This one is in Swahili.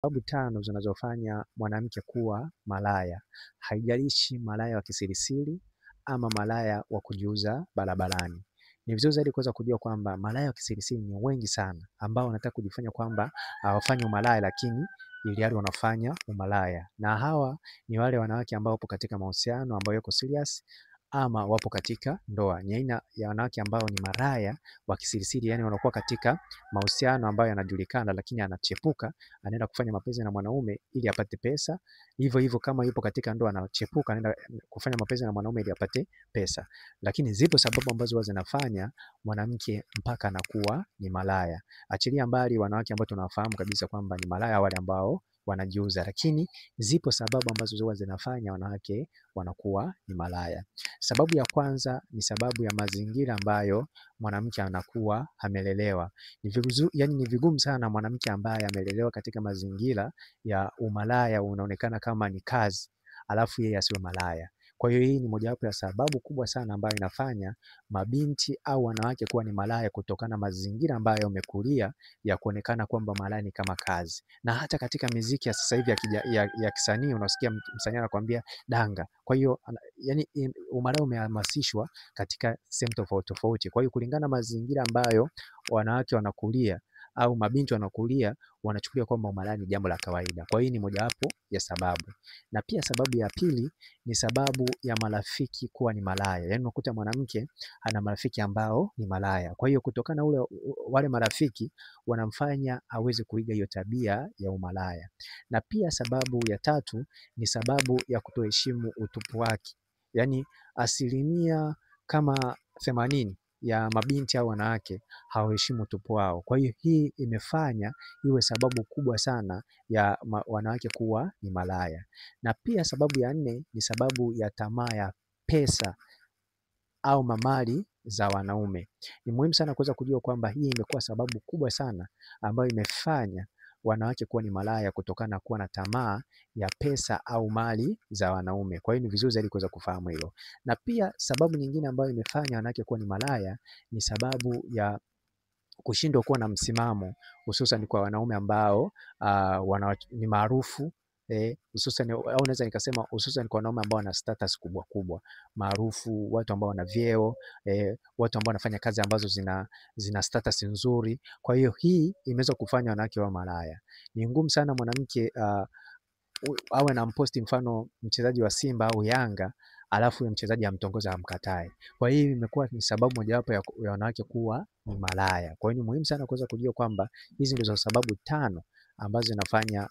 Sababu tano zinazofanya mwanamke kuwa malaya. Haijalishi malaya wa kisirisiri ama malaya wa kujiuza barabarani. Ni vizuri zaidi kuweza kujua kwamba malaya wa kisirisiri ni wengi sana ambao wanataka kujifanya kwamba hawafanyi umalaya lakini ilhali wanafanya umalaya. Na hawa ni wale wanawake ambao wapo katika mahusiano ambayo yako serious ama wapo katika ndoa. Ni aina ya wanawake ambao ni malaya wa kisirisiri, yani wanakuwa katika mahusiano ambayo yanajulikana lakini anachepuka anaenda kufanya mapenzi na mwanaume ili apate pesa. Hivyo hivyo kama yupo katika ndoa anachepuka anaenda kufanya mapenzi na mwanaume ili apate pesa. Lakini zipo sababu ambazo huwa zinafanya mwanamke mpaka anakuwa ni malaya. Achilia mbali wanawake ambao tunawafahamu kabisa kwamba ni malaya wale ambao wanajiuza, lakini zipo sababu ambazo huwa zinafanya wanawake wanakuwa ni malaya. Sababu ya kwanza ni sababu ya mazingira ambayo mwanamke anakuwa amelelewa. Ni vigumu sana mwanamke ambaye amelelewa katika mazingira ya umalaya unaonekana kama ni kazi, alafu yeye asiwe malaya. Kwa hiyo hii ni mojawapo ya sababu kubwa sana ambayo inafanya mabinti au wanawake kuwa ni malaya, kutokana na mazingira ambayo wamekulia ya kuonekana kwamba malaya ni kama kazi. Na hata katika muziki ya sasa hivi ya kisanii unasikia msanii anakuambia danga. Kwa hiyo yani umalaya umehamasishwa katika sehemu tofauti tofauti. Kwa hiyo kulingana na mazingira ambayo wanawake wanakulia au mabinti wanakulia, wanachukulia kwamba umalaya ni jambo la kawaida. Kwa hiyo ni mojawapo ya sababu. Na pia sababu ya pili ni sababu ya marafiki kuwa ni malaya. Yaani unakuta mwanamke ana marafiki ambao ni malaya. Kwa hiyo kutokana wale marafiki wanamfanya aweze kuiga hiyo tabia ya umalaya. Na pia sababu ya tatu ni sababu ya kutoheshimu utupu wake. Yaani asilimia kama 80 ya mabinti au wanawake hawaheshimu utupu wao. Kwa hiyo hii imefanya iwe sababu kubwa sana ya wanawake kuwa ni malaya. Na pia sababu ya nne ni sababu ya tamaa ya pesa au mali za wanaume. Ni muhimu sana kuweza kujua kwamba hii imekuwa sababu kubwa sana ambayo imefanya wanawake kuwa ni malaya, kutokana na kuwa na tamaa ya pesa au mali za wanaume. Kwa hiyo ni vizuri zaidi kuweza kufahamu hilo. Na pia sababu nyingine ambayo imefanya wanawake kuwa ni malaya ni sababu ya kushindwa kuwa na msimamo, hususan kwa wanaume ambao ni maarufu, hususan au naweza nikasema hususan kwa wanaume ambao wana status kubwa kubwa, maarufu, watu ambao wana vyeo, watu ambao wanafanya kazi ambazo zina status nzuri. Kwa hiyo hii imeweza kufanya wanawake wa malaya. Ni ngumu sana mwanamke awe na mposti mfano mchezaji wa Simba au Yanga, alafu ya mchezaji amtongoza amkatae. Kwa hiyo imekuwa ni sababu mojawapo ya wanawake kuwa ni malaya. Kwa hiyo ni muhimu sana kuweza kujua kwamba hizi ndizo sababu tano ambazo zinafanya